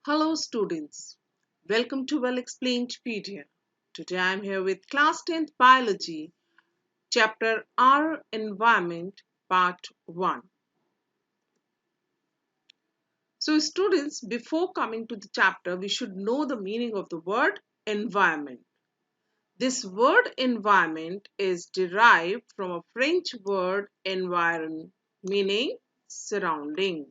Hello students, welcome to Well Explained Pedia. Today I am here with class 10th biology, chapter Our Environment, part 1. So students, before coming to the chapter, we should know the meaning of the word environment. This word environment is derived from a French word environ, meaning surrounding.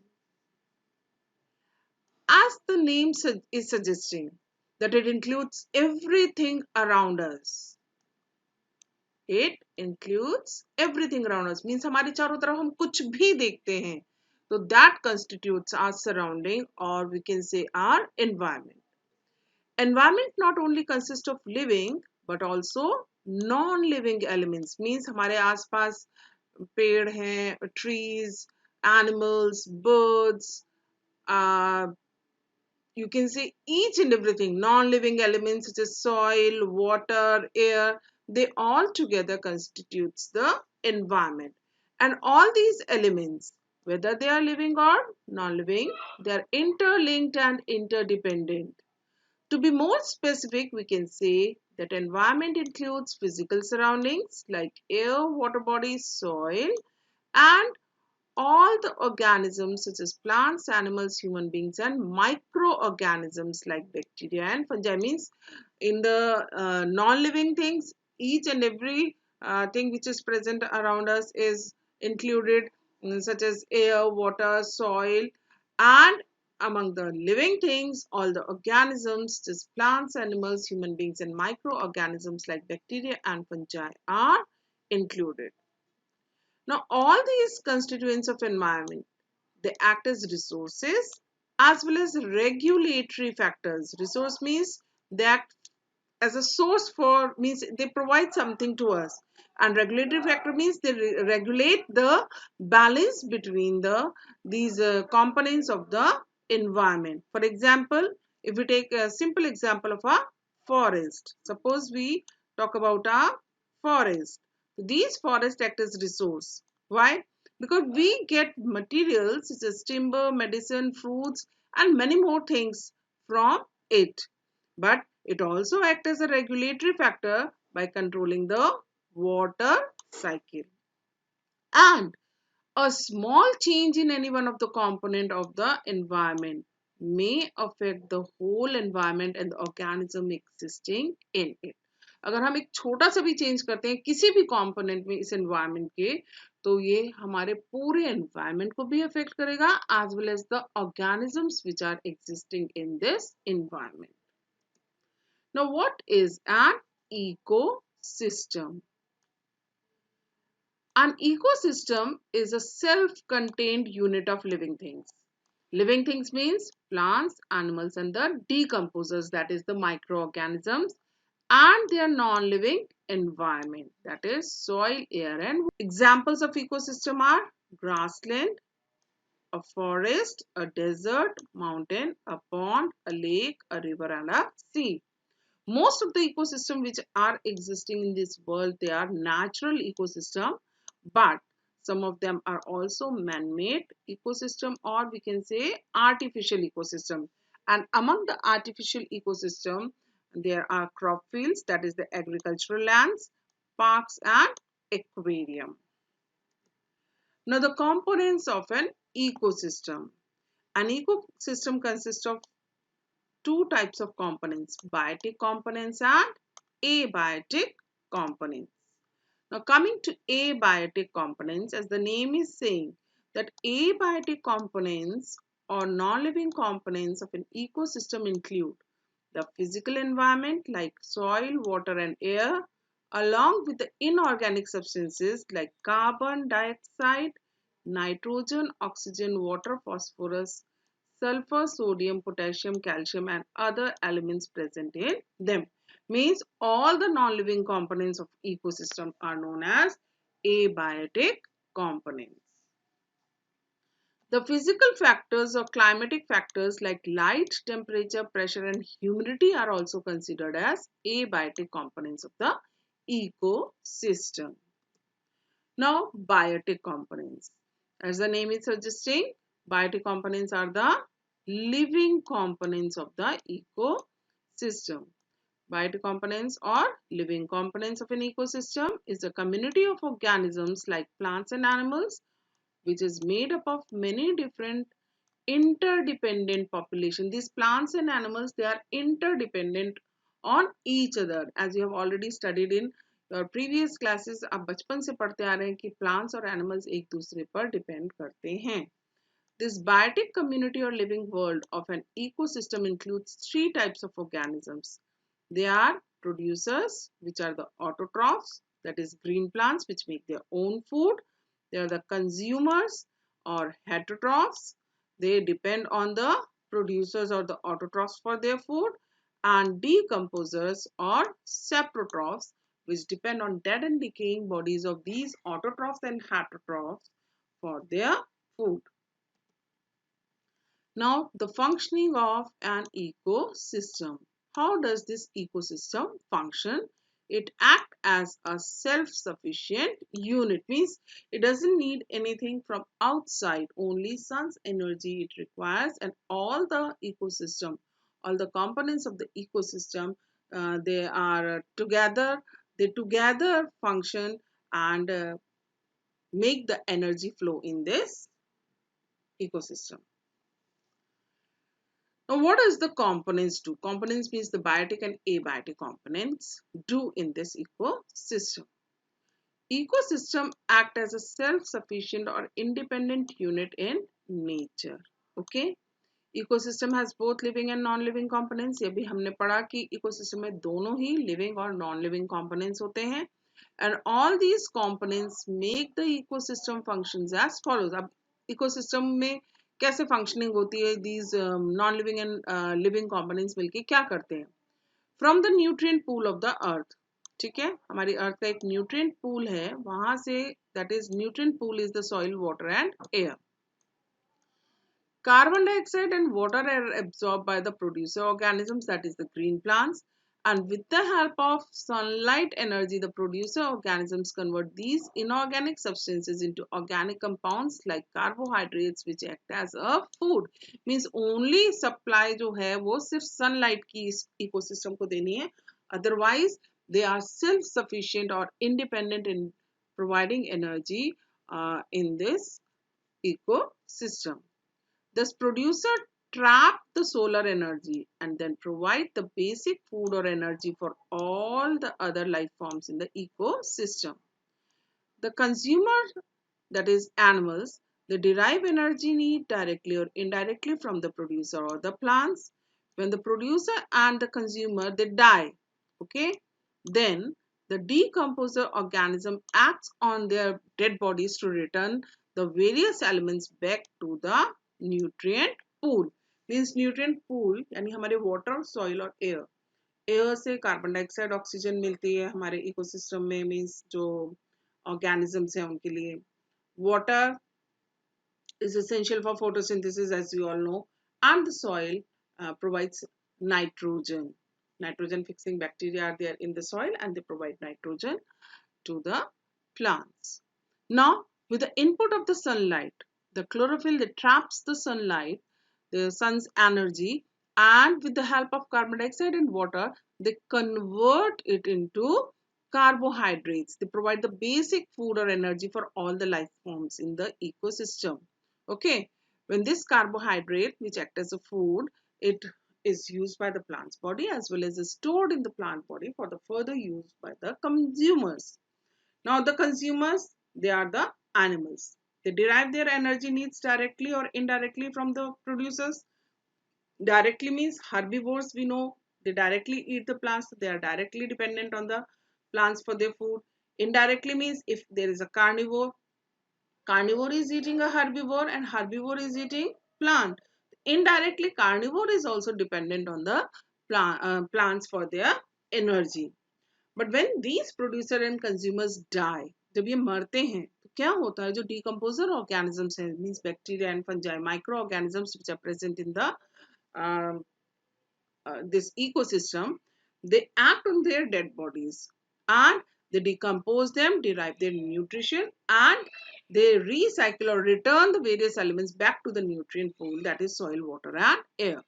As the name is suggesting, that it includes everything around us. It includes everything around us. Means हमारे चारों तरफ हम कुछ भी देखते हैं. So that constitutes our surrounding, or we can say our environment. Environment not only consists of living but also non-living elements. Means हमारे आसपास पेड़ हैं, trees, animals, birds, uh, you can say each and everything, non-living elements such as soil, water, air, they all together constitutes the environment. And all these elements, whether they are living or non-living, they are interlinked and interdependent. To be more specific, we can say that environment includes physical surroundings like air, water bodies, soil, and all the organisms such as plants, animals, human beings, and microorganisms like bacteria and fungi. Means in the non-living things, each and every thing which is present around us is included, such as air, water, soil, and among the living things, all the organisms, just plants, animals, human beings, and microorganisms like bacteria and fungi are included. Now, all these constituents of environment, they act as resources as well as regulatory factors. Resource means they act as a source for, means they provide something to us, and regulatory factor means they regulate the balance between these components of the environment. For example, if we take a simple example of a forest, suppose we talk about a forest. These forests act as resource. Why? Because we get materials such as timber, medicine, fruits, and many more things from it. But it also acts as a regulatory factor by controlling the water cycle. And a small change in any one of the component of the environment may affect the whole environment and the organism existing in it. अगर हम एक छोटा सा भी change करते हैं किसी भी कंपोनेंट में इस एनवायरनमेंट के, तो ये हमारे पूरे एनवायरनमेंट को भी अफेक्ट करेगा as well as the organisms which are existing in this environment. Now, what is an ecosystem? An ecosystem is a self-contained unit of living things. Living things means plants, animals, and the decomposers, that is the microorganisms, and their non-living environment, that is soil, air, and water. Examples of ecosystem are grassland, a forest, a desert, mountain, a pond, a lake, a river, and a sea. Most of the ecosystem which are existing in this world, they are natural ecosystem, but some of them are also man-made ecosystem, or we can say artificial ecosystem. And among the artificial ecosystem, there are crop fields, that is the agricultural lands, parks, and aquarium. Now, the components of an ecosystem. An ecosystem consists of two types of components, biotic components and abiotic components. Now, coming to abiotic components, as the name is saying, that abiotic components or non-living components of an ecosystem include the physical environment like soil, water, and air, along with the inorganic substances like carbon dioxide, nitrogen, oxygen, water, phosphorus, sulfur, sodium, potassium, calcium, and other elements present in them. Means all the non-living components of ecosystem are known as abiotic components. The physical factors or climatic factors like light, temperature, pressure, and humidity are also considered as abiotic components of the ecosystem. Now, biotic components. As the name is suggesting, biotic components are the living components of the ecosystem. Biotic components or living components of an ecosystem is a community of organisms like plants and animals, which is made up of many different interdependent population. These plants and animals, they are interdependent on each other. As you have already studied in your previous classes, आप बचपन से पढ़ते आ रहे हैं कि plants और animals एक दूसरे पर depend करते हैं. This biotic community or living world of an ecosystem includes three types of organisms. They are producers, which are the autotrophs, that is green plants which make their own food. They are the consumers or heterotrophs. They depend on the producers or the autotrophs for their food. And decomposers or saprotrophs, which depend on dead and decaying bodies of these autotrophs and heterotrophs for their food. Now, the functioning of an ecosystem. How does this ecosystem function? It acts as a self-sufficient unit. Means it doesn't need anything from outside, only sun's energy it requires, and all the ecosystem, all the components of the ecosystem, they are together, they together function and make the energy flow in this ecosystem. Now, what does the components do? Components means the biotic and abiotic components do in this ecosystem. Ecosystem act as a self-sufficient or independent unit in nature. Okay. Ecosystem has both living and non-living components. ये भी हमने पढ़ा कि ecosystem में दोनों ही living और non-living components होते हैं. And all these components make the ecosystem functions as follows. अब ecosystem में कैसे functioning होती है? These non-living and living components मिलके क्या करते हैं? From the nutrient pool of the earth. ठीक है, हमारी अर्थ का एक न्यूट्रिएंट पूल है, वहां से, that is nutrient pool is the soil, water and air. Carbon dioxide and water are absorbed by the producer organisms, that is the green plants, and with the help of sunlight energy, the producer organisms convert these inorganic substances into organic compounds like carbohydrates, which act as a food. Means only supply जो है वो सिर्फ sunlight की इस ecosystem को देनी है, otherwise they are self-sufficient or independent in providing energy in this ecosystem. Thus, producer trap the solar energy and then provide the basic food or energy for all the other life forms in the ecosystem. The consumer, that is animals, they derive energy need directly or indirectly from the producer or the plants. When the producer and the consumer, they die, okay, then the decomposer organism acts on their dead bodies to return the various elements back to the nutrient pool. Means nutrient pool यानी हमारे water, soil और air. Air से carbon dioxide oxygen मिलती है हमारे ecosystem में, means जो organisms हैं उनके लिए. Water is essential for photosynthesis, as you all know, and the soil provides nitrogen. Nitrogen fixing bacteria are there in the soil and they provide nitrogen to the plants. Now, with the input of the sunlight, the chlorophyll that traps the sunlight, the sun's energy, and with the help of carbon dioxide and water, they convert it into carbohydrates. They provide the basic food or energy for all the life forms in the ecosystem. Okay, when this carbohydrate, which act as a food, it is used by the plant's body as well as is stored in the plant body for the further use by the consumers. Now the consumers, they are the animals. They derive their energy needs directly or indirectly from the producers. Directly means herbivores, we know they directly eat the plants, they are directly dependent on the plants for their food. Indirectly means if there is a carnivore, carnivore is eating a herbivore and herbivore is eating plant. Indirectly, carnivore is also dependent on the plants for their energy. But when these producer and consumers die, जब ये मरते हैं तो क्या होता है? जो decomposer organisms हैं, means bacteria and fungi, microorganisms which are present in the this ecosystem, they act on their dead bodies and they decompose them, derive their nutrition, and They recycle or return the various elements back to the nutrient pool, that is soil, water and air.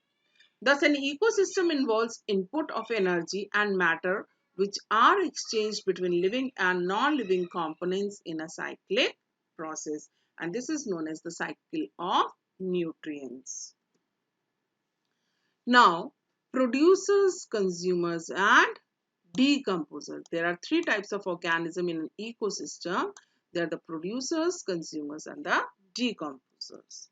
Thus, an ecosystem involves input of energy and matter which are exchanged between living and non-living components in a cyclic process. And this is known as the cycle of nutrients. Now, producers, consumers and decomposers. There are three types of organism in an ecosystem. They are the producers, consumers and the decomposers.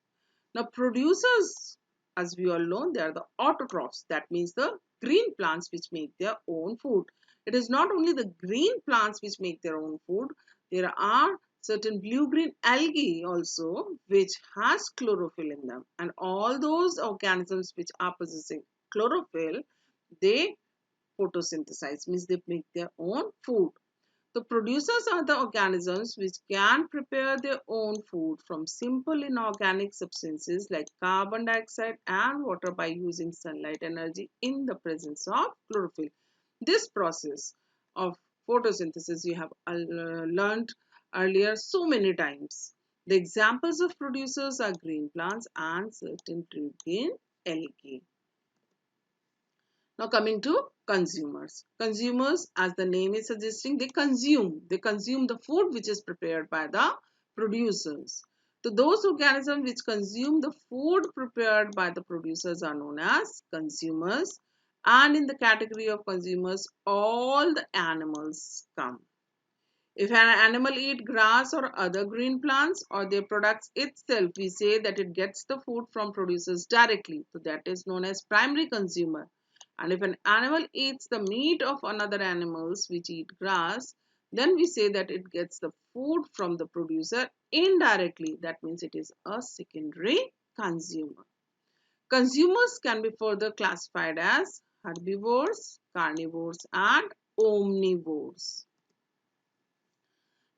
Now, producers, as we all know, they are the autotrophs. That means the green plants which make their own food. It is not only the green plants which make their own food. There are certain blue-green algae also which has chlorophyll in them. And all those organisms which are possessing chlorophyll, they photosynthesize, means they make their own food. The producers are the organisms which can prepare their own food from simple inorganic substances like carbon dioxide and water by using sunlight energy in the presence of chlorophyll. This process of photosynthesis you have learned earlier so many times. The examples of producers are green plants and certain green algae. Now coming to consumers. Consumers, as the name is suggesting, they consume. They consume the food which is prepared by the producers. So those organisms which consume the food prepared by the producers are known as consumers. And in the category of consumers, all the animals come. If an animal eat grass or other green plants or their products itself, we say that it gets the food from producers directly. So that is known as primary consumer. And if an animal eats the meat of another animals which eat grass, then we say that it gets the food from the producer indirectly. That means it is a secondary consumer. Consumers can be further classified as herbivores, carnivores and omnivores.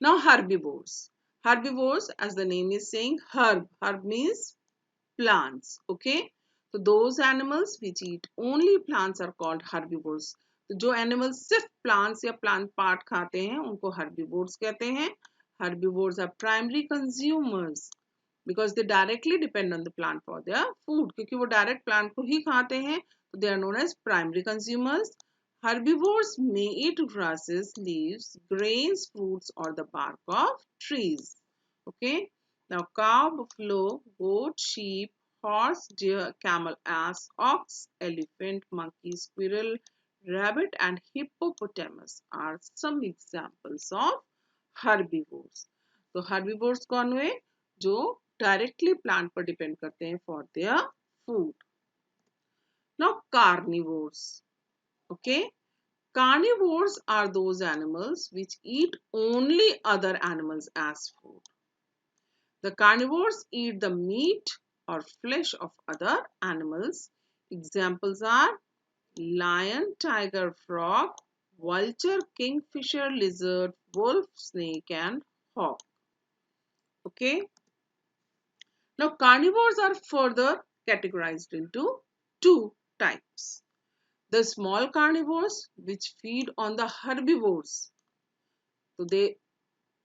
Now herbivores. Herbivores, as the name is saying, herb. Herb means plants. Okay. So those animals which eat only plants are called herbivores. तो जो animals सिर्फ plants या plant part खाते हैं उनको herbivores कहते हैं. Herbivores are primary consumers because they directly depend on the plant for their food. क्योंकि वो direct plant को ही खाते हैं, so they are known as primary consumers. Herbivores may eat grasses, leaves, grains, fruits, or the bark of trees. Okay. Now, cow, buffalo, goat, sheep, horse, deer, camel, ass, ox, elephant, monkey, squirrel, rabbit, and hippopotamus are some examples of herbivores. तो herbivores कौन हुए जो directly plant पर depend करते हैं for their food. Now carnivores. Okay. Carnivores are those animals which eat only other animals as food. The carnivores eat the meat or flesh of other animals. Examples are lion, tiger, frog, vulture, kingfisher, lizard, wolf, snake and hawk. Okay. Now carnivores are further categorized into two types. The small carnivores which feed on the herbivores. So they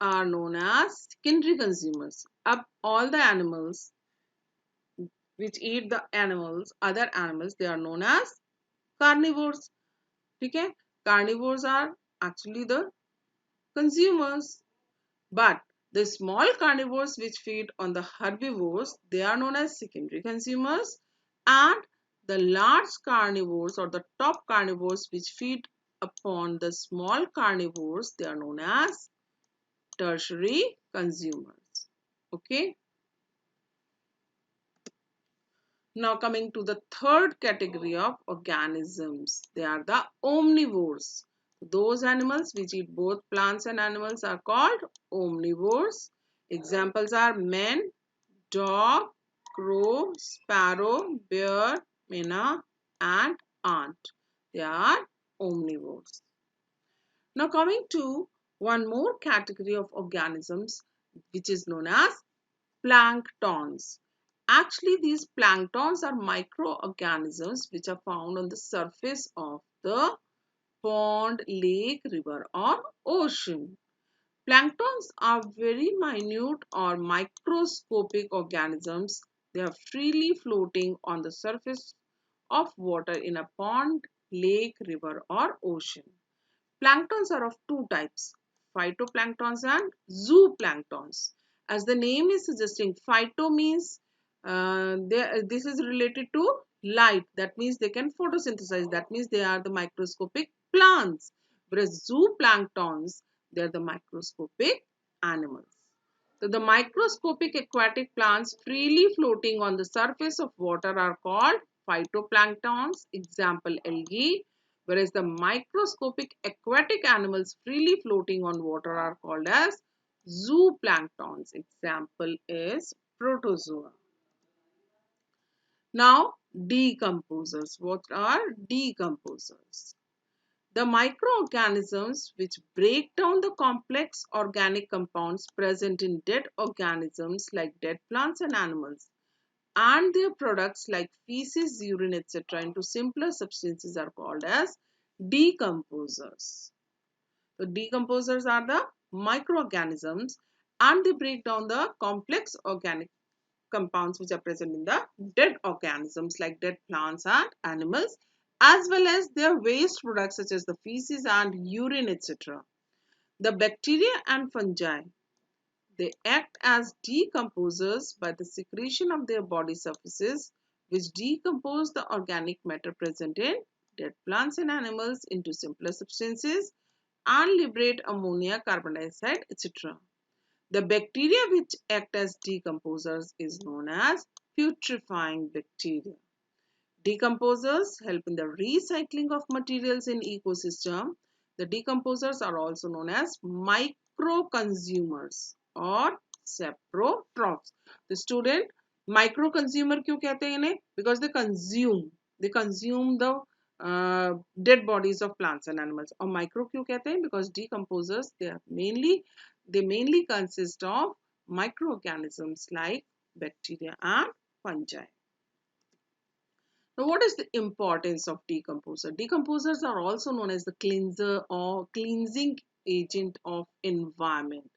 are known as secondary consumers. Up all the animals which eat the animals, other animals, they are known as carnivores. Okay? Carnivores are actually the consumers. But the small carnivores which feed on the herbivores, they are known as secondary consumers. And the large carnivores or the top carnivores which feed upon the small carnivores, they are known as tertiary consumers. Okay. Now coming to the third category of organisms, they are the omnivores. Those animals which eat both plants and animals are called omnivores. Examples are men, dog, crow, sparrow, bear, myna and ant. They are omnivores. Now coming to one more category of organisms which is known as planktons. Actually, these planktons are microorganisms which are found on the surface of the pond, lake, river or ocean. Planktons are very minute or microscopic organisms. They are freely floating on the surface of water in a pond, lake, river, or ocean. Planktons are of two types, phytoplanktons and zooplanktons. As the name is suggesting, phyto means this is related to light. That means they can photosynthesize. That means they are the microscopic plants. Whereas zooplanktons, they are the microscopic animals. So the microscopic aquatic plants freely floating on the surface of water are called phytoplanktons, example algae, whereas the microscopic aquatic animals freely floating on water are called as zooplanktons, example is protozoa. Now decomposers. What are decomposers? The microorganisms which break down the complex organic compounds present in dead organisms like dead plants and animals and their products like feces, urine, etc. into simpler substances are called as decomposers. So decomposers are the microorganisms and they break down the complex organic compounds which are present in the dead organisms like dead plants and animals as well as their waste products such as the feces and urine, etc. The bacteria and fungi, they act as decomposers by the secretion of their body surfaces which decompose the organic matter present in dead plants and animals into simpler substances and liberate ammonia, carbon dioxide, etc. The bacteria which act as decomposers is known as putrefying bacteria. Decomposers help in the recycling of materials in ecosystem. The decomposers are also known as micro-consumers or saprotrophs. The student, micro-consumer क्यों कहते हैं इन्हें? Because they consume the dead bodies of plants and animals. और micro क्यों कहते हैं? Because decomposers they mainly consist of microorganisms like bacteria and fungi. Now, what is the importance of decomposer? Decomposers are also known as the cleanser or cleansing agent of environment.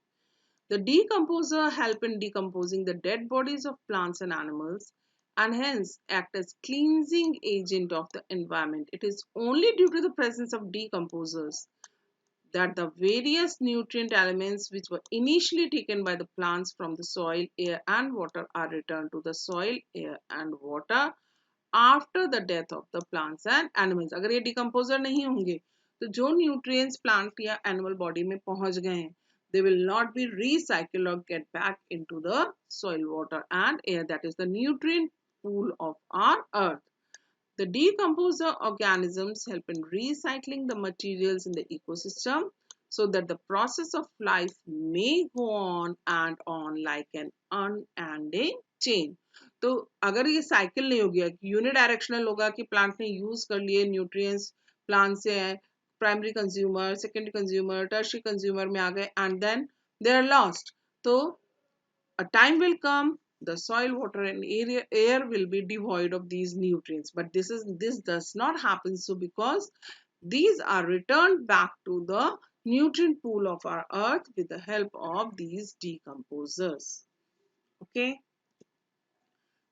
The decomposer help in decomposing the dead bodies of plants and animals and hence act as cleansing agent of the environment. It is only due to the presence of decomposers that the various nutrient elements which were initially taken by the plants from the soil, air and water are returned to the soil, air and water after the death of the plants and animals. अगर ये decomposer नहीं होंगे तो जो nutrients plant या animal body में पहुंच गए हैं they will not be recycled or get back into the soil, water and air, that is the nutrient pool of our earth. The decomposer organisms help in recycling the materials in the ecosystem so that the process of life may go on like an unending chain. तो अगर ये cycle नहीं हो गया, unidirectional होगा कि plant ने use कर लिए न्यूट्रिएंट्स प्लांट से primary consumer, secondary consumer, tertiary consumer में आ गए and then they are lost. तो a time will come the soil, water and air will be devoid of these nutrients, but this does not happen so because these are returned back to the nutrient pool of our earth with the help of these decomposers. Okay,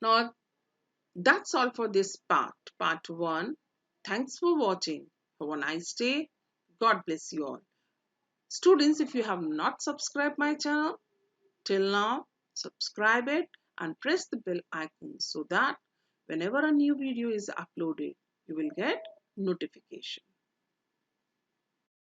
now that's all for this part 1. Thanks for watching. Have a nice day. God bless you all. Students, if you have not subscribed my channel till now, subscribe it and press the bell icon so that whenever a new video is uploaded, you will get notification.